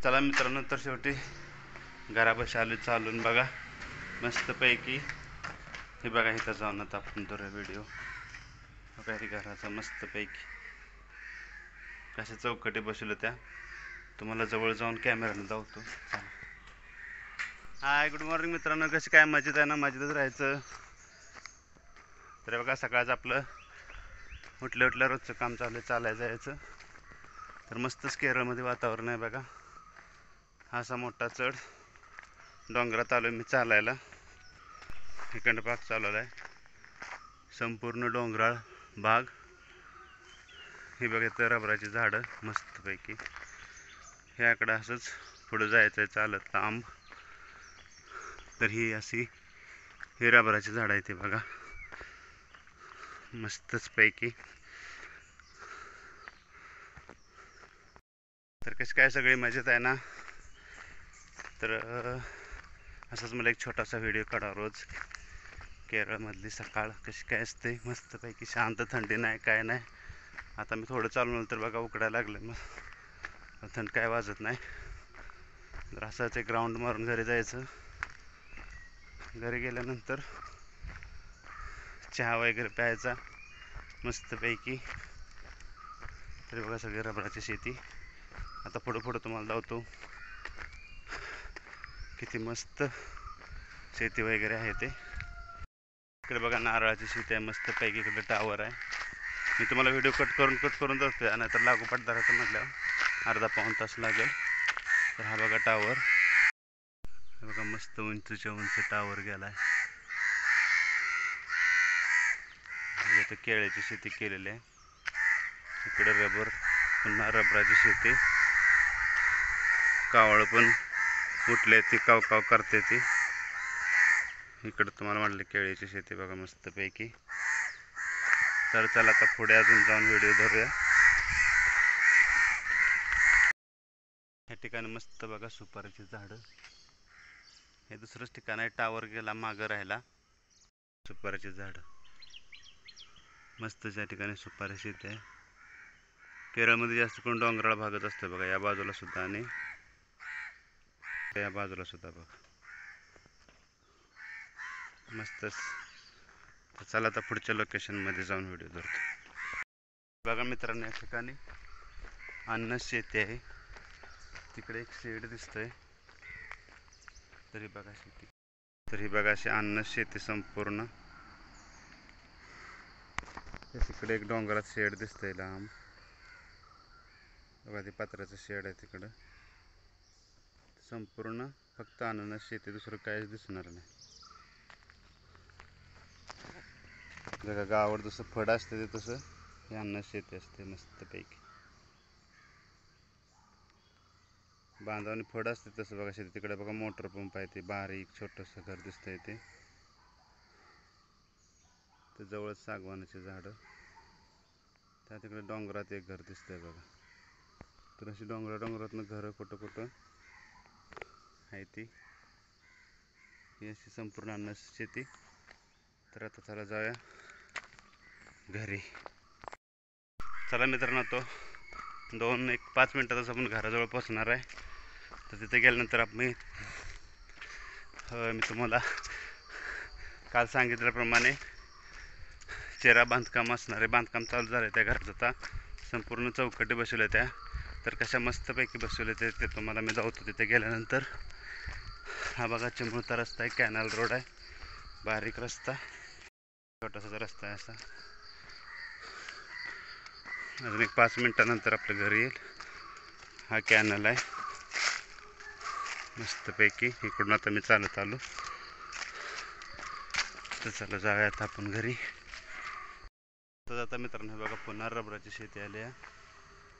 चला मित्रांनो, तर शेवटी घरापाशी आलो चालून बघा मस्तपैकी. हे बघा इथं जाऊन आता आपण तो व्हिडिओ बघा हे घराचा मस्तपैकी कशा चौकटी बसवलं त्या तुम्हाला जवळ जाऊन कॅमेराने दावतो. हाय, गुड मॉर्निंग मित्रांनो. कशी काय मजेत आहे ना? मजेतच राहायचं. तर बघा सकाळचं आपलं उठल्या उठल्या रोजचं काम चालू आहे, चालायचं जायचं. तर मस्तच केरळमध्ये वातावरण आहे बघा. हा असा मोठा चढ डोंगरात आलो मी चालायला. इकडं भाग चालवला आहे संपूर्ण डोंगराळ भाग. ही बघा तर रबराची झाडं मस्तपैकी. ह्याकडं असंच पुढं जायचं आहे चालत लांब. तर ही अशी ही रबराची झाडं आहे ते बघा मस्तच पैकी. तर कशी काय सगळी मजेत आहे ना? तर असंच मला एक छोटासा व्हिडिओ काढा रोज. केरळमधली सकाळ कशी काय असते मस्तपैकी, शांत, थंडी नाही काय नाही. आता मी थोडं चालून तर बघा उकडायला लागलं, मग थंड काय वाजत नाही. तर असंच एक ग्राउंड मारून घरी जायचं. घरी गेल्यानंतर चहा वगैरे प्यायचा मस्तपैकी. तरी बघा सगळी रबराची शेती. आता पुढं तुम्हाला लावतो किती मस्त शेती वगैरे आहे ते. इकडे बघा नारळाची शेती आहे मस्तपैकी. इकडे टावर आहे. मी तुम्हाला व्हिडिओ कट करून जातो, नाहीतर लागोपाठ धरायचं म्हटल्यावर अर्धा पाऊण तास लागेल. तर हा बघा टावर, बघा मस्त उंचच्या उंच टावर गेला आहे. इथं केळ्याची शेती केलेली आहे. इकडे रबर, पुन्हा रबराची शेती. कावळ पण उठले, ती काव काव करते ती. इकडे तुम्हाला म्हटलं केळीची शेती बघा मस्तपैकी. तर चला आता पुढे अजून जाऊन व्हिडिओ धरूया. ह्या ठिकाणी मस्त बघा सुपारीची झाडं. हे दुसरंच ठिकाण आहे, टावर गेला मागं राहिला. सुपारीची झाडं मस्त. त्या ठिकाणी सुपारी शेती आहे. केरळमध्ये जास्त करून डोंगराळ भागच असतो बघा. या बाजूला सुद्धा आणि या बाजूला सुद्धा बघा मस्तच. तर चला आता पुढच्या लोकेशनमध्ये जाऊन व्हिडिओ धरतो. बघा मित्रांनो, या ठिकाणी अन्न शेती आहे. तिकडे एक शेड दिसतंय. तरी बघा शेती, तरी बघा अशी अन्न शेती संपूर्ण. तिकडे एक डोंगरात शेड दिसतंय लांब बघा. ते पत्र्याचं शेड आहे तिकडं. संपूर्ण फक्त अननस शेती, दुसरं काहीच दिसणार नाही. बघा गावावर जसं फड असते ते तसं हे अननस शेती असते मस्तपैकी. बांधावणी फड असते तसं बघा शेती. तिकडे बघा मोटर पंप आहे, ते बारीक छोटंसं घर दिसतंय ते. जवळच सागवानाची झाडं. त्या तिकडे डोंगरात एक घर दिसतंय बघा. तर अशी डोंगरातनं घरं कुठं आहे ती. ही अशी संपूर्ण अननस शेती. तर आता चला जाऊया घरी. चला मित्रांनो, तो 2-1-5 मिनटातच आपण घराजवळ पोचणार आहे. तर तिथे गेल्यानंतर मी तुम्हाला काल सांगितल्याप्रमाणे चेहरा बांधकाम असणार आहे. बांधकाम चालू झालं आहे त्या घरात. आता संपूर्ण चौकटी बसवल्या त्या. तर कशा मस्तपैकी बसवले ते तुम्हाला मी जाऊतो तिथे गेल्यानंतर. हा बघा चिमूळचा रस्ता आहे, कॅनल रोड आहे, बारीक रस्ता, छोटासा रस्ता आहे असा. अजून एक 5 मिनटानंतर आपलं घरी येईल. हा कॅनल आहे मस्तपैकी. इकडून आता मी चालत आलो. तर चला जाऊयात आपण घरी. तर आता मित्रांनो बघा पुन्हा रबराची शेती आली आहे.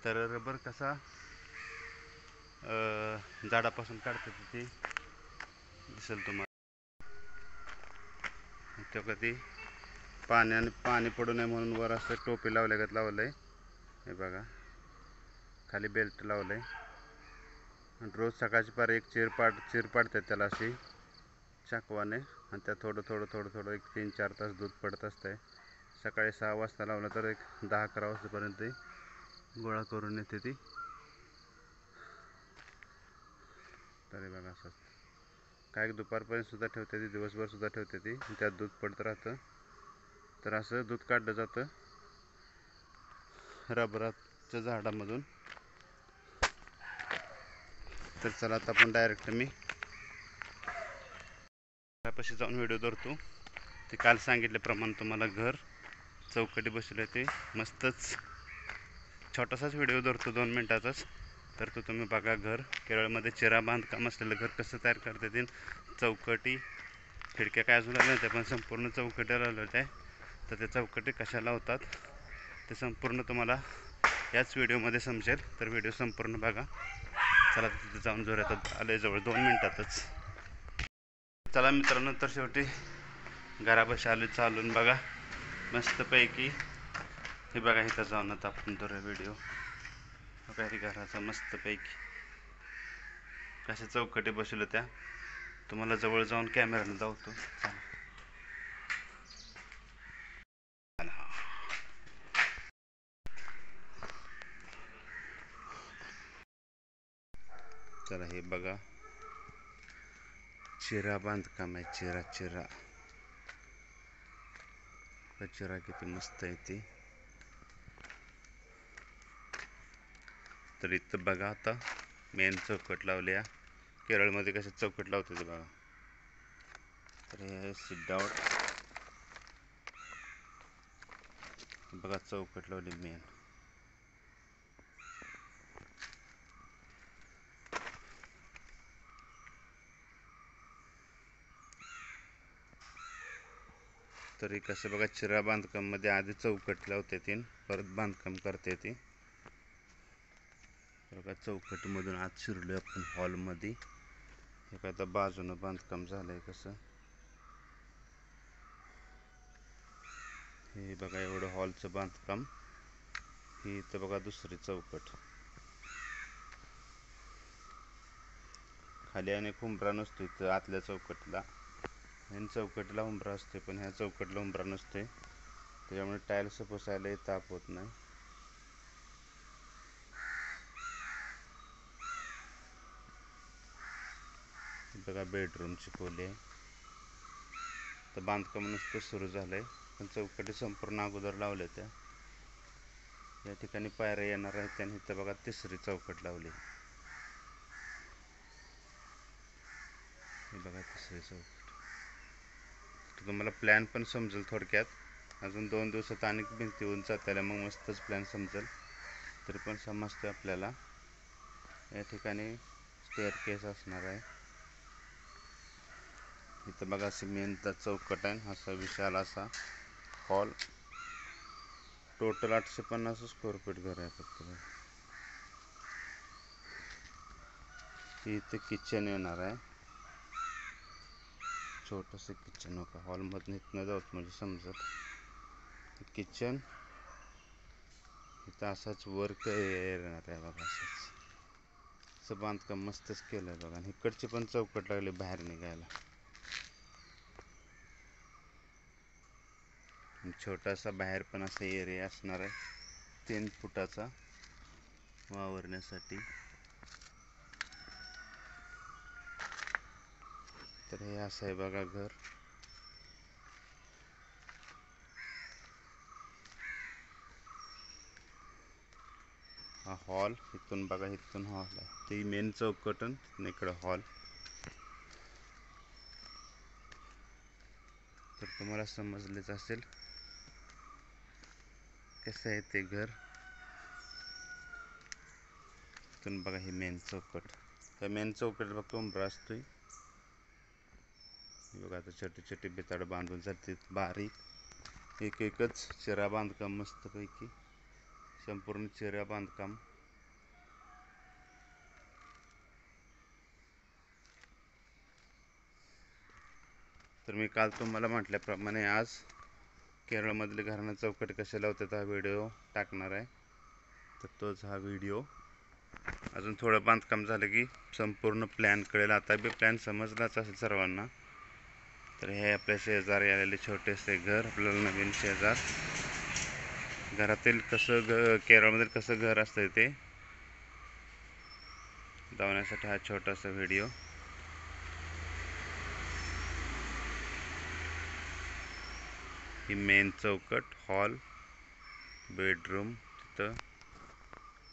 तर रबर कसा झाडापासून काढतात ते दिसेल तुम्हाला. तो कधी पाणी पडू नये म्हणून वर असं टोपी लावल्यागत लावलंय. हे बघा खाली बेल्ट लावलंय. आणि रोज सकाळची पार एक चिर पाडतात त्याला अशी चाकवाने. आणि त्यात थोडं एक 3-4 तास दूध पडत असतंय. सकाळी 6 वाजता लावलं तर एक 10-11 वाजेपर्यंत गोळा करून येते ती. तर बघा असं काय दुपारपर्यंत सुद्धा ठेवते ती, दिवसभर सुद्धा ठेवते ती, त्यात दूध पडत राहतं. तर असं दूध काढलं जातं रबराच्या झाडामधून. तर चला आता आपण डायरेक्ट मी त्यापाशी जाऊन व्हिडिओ धरतो. ते काल सांगितल्याप्रमाणे तुम्हाला घर चौकटी बसले ते मस्तच छोटासाच व्हिडिओ धरतो 2 मिनिटाचाच. तर तो तुम्ही बघा. घर केरळमध्ये चिरा बांधकाम असलेलं घर कसं तयार करता येईल. चौकटी खिडक्या काय अजून आल्या त्या पण संपूर्ण चौकट्या लावल्या आहे. तर त्या चौकटी कशा लावतात ते संपूर्ण तुम्हाला याच व्हिडिओमध्ये समजेल. तर व्हिडिओ संपूर्ण बघा. चला तिथे जाऊन जोरात आले जवळ 2 मिनिटातच. चला मित्रांनो, तर शेवटी घरापाशी आले चालून बघा मस्तपैकी. हे बघा इथं जाऊन आता आपण तो व्हिडिओ बघा घराचा मस्तपैकी कशा चौकटी बसवल्या त्या तुम्हाला जवळ जाऊन कॅमेराने दाखवतो. चला हे बघा चिरा बांधकाम आहे. चिरा किती मस्त आहे ती. तर इथं बघा आता मेन चौकट लावल्या. केरळमध्ये कसे चौकट लावते ते बघा. तर हे सिट आउट बघा चौकट लावली मेन. तरी कसं बघा चिरा बांधकाम मध्ये आधी चौकट लावते ती, परत बांधकाम करते ती. बघा चौकटीमधून आत शिरलोय आपण हॉलमध्ये. हे आता बाजूनं बांधकाम झालंय कसं. हे बघा एवढं हॉलचं बांधकाम. ही इथं बघा दुसरी चौकट. खाली आणि उंबरा नसतो इथं आतल्या चौकटीला. ह्या चौकटीला उंबरा असते पण ह्या चौकटीला उंबरा नसते, त्याच्यामुळे टाईल्स पुसायलाही ताप होत नाही. बघा बेडरूमची खोली आहे. तर बांधकाम नुसतं सुरू झालंय पण चौकटी संपूर्ण अगोदर लावल्या त्या. या ठिकाणी पायऱ्या येणार आहेत आणि इथं बघा तिसरी चौकट लावली. हे बघा तिसरी चौकट. तर तुम्हाला प्लॅन पण समजेल थोडक्यात. अजून 2 दिवसात अनेक भिंती होऊन जात्याला मग मस्तच प्लॅन समजेल. तरी पण समजते आपल्याला. या ठिकाणी स्टेअरकेस असणार आहे. इथं बघा सिमेंटचा चौकट आहे. असा विशाल असा हॉल. टोटल 850 स्क्वेअर फीट घर आहे फक्त. इथे किचन येणार आहे. छोटंसं किचन होतं हॉलमधून इथनं जाऊत म्हणजे समजत. किचन इथं असाच वर्क येणार आहे बघा. असं बांधकाम मस्तच केलं आहे बघा. आणि इकडची पण चौकट लागली बाहेर निघायला. छोटासा बाहेर पण असा एरिया असणार आहे 3 फुटाचा वावरण्यासाठी. तर हे असं आहे बघा घर. हा हॉल. इथून बघा इथून हॉल आहे ते मेन चौकटून इकडं हॉल. तर तुम्हाला समजलेच असेल कसं आहे ते घर. इथून बघा हे मेन चौकट. त्या मेन चौकट फक्त उंबरा असतोय. बघा आता छोटे छोटे बेताड बांधून जाते बारीक. एकच चिरा बांधकाम मस्तपैकी संपूर्ण चिरा बांधकाम. तर मी काल तुम्हाला म्हटल्याप्रमाणे आज केरळमधले घरांना चौकट कसे लावतात हा व्हिडिओ टाकणार आहे. तर तोच हा व्हिडिओ. अजून थोडं बांधकाम झालं की संपूर्ण प्लॅन कळेल. आता बी प्लॅन समजलाच असेल सर्वांना. तर हे आपल्या शेजारी आलेले छोटेसे घर. आपल्याला नवीन शेजार. घरातील कसं केरळमध्ये कसं घर असतं ते धावण्यासाठी हा छोटासा व्हिडिओ. ही मेन चौकट, हॉल, बेडरूम, तिथं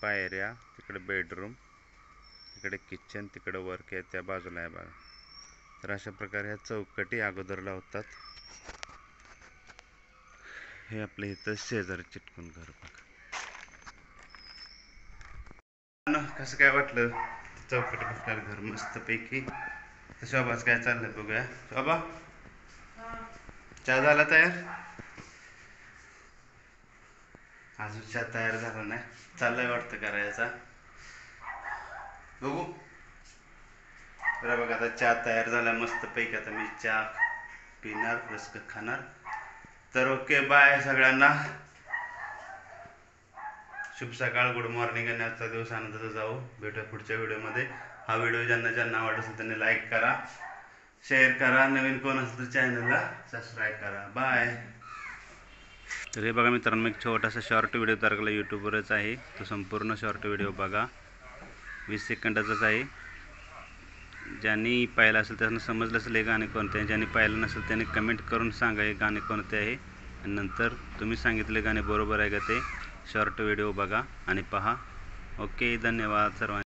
पायऱ्या, तिकडे बेडरूम, तिकडे किचन, तिकडे वर्क आहे, त्या बाजूला आहे बघा. तर अशा प्रकारे ह्या चौकटी अगोदर लावतात. हे आपल्या इथं शेजारी चिटकून घर बघा. कसं काय वाटलं चौकटी बसणार घर मस्तपैकी. शोभाच काय चाललंय बघूया. शोभा, चहा झाला तयार? अजून चहा तयार झाला नाही, चाललाय वाटतं करायचा. बघू. बरं बघा, आता चहा तयार झाला मस्तपैकी. आता मी चहा पिणार, रस्क खाणार. तर ओके, बाय सगळ्यांना. शुभ सकाळ, गुड मॉर्निंग. आणि आजचा दिवस आनंदाचा जाऊ. भेटूया पुढच्या व्हिडिओमध्ये. हा व्हिडिओ ज्यांना आवडत असेल त्यांनी लाईक करा, शेअर करा. नवीन कोण असेल तर चॅनलला सबस्क्राईब करा. बाय. तर हे बघा मित्रांनो, एक छोटासा शॉर्ट व्हिडिओ तयार केला, यूट्यूबवरच आहे. तो संपूर्ण शॉर्ट व्हिडिओ बघा, 20 सेकंदाचाच आहे. ज्यांनी पाहिलं असेल त्यांना समजलं असेल हे गाणे कोणते आहे. ज्यांनी पाहिलं नसेल त्यांनी कमेंट करून सांगा हे गाणे कोणते आहे. आणि नंतर तुम्ही सांगितले गाणे बरोबर आहे का ते शॉर्ट व्हिडिओ बघा आणि पहा. ओके, धन्यवाद सर्वांना.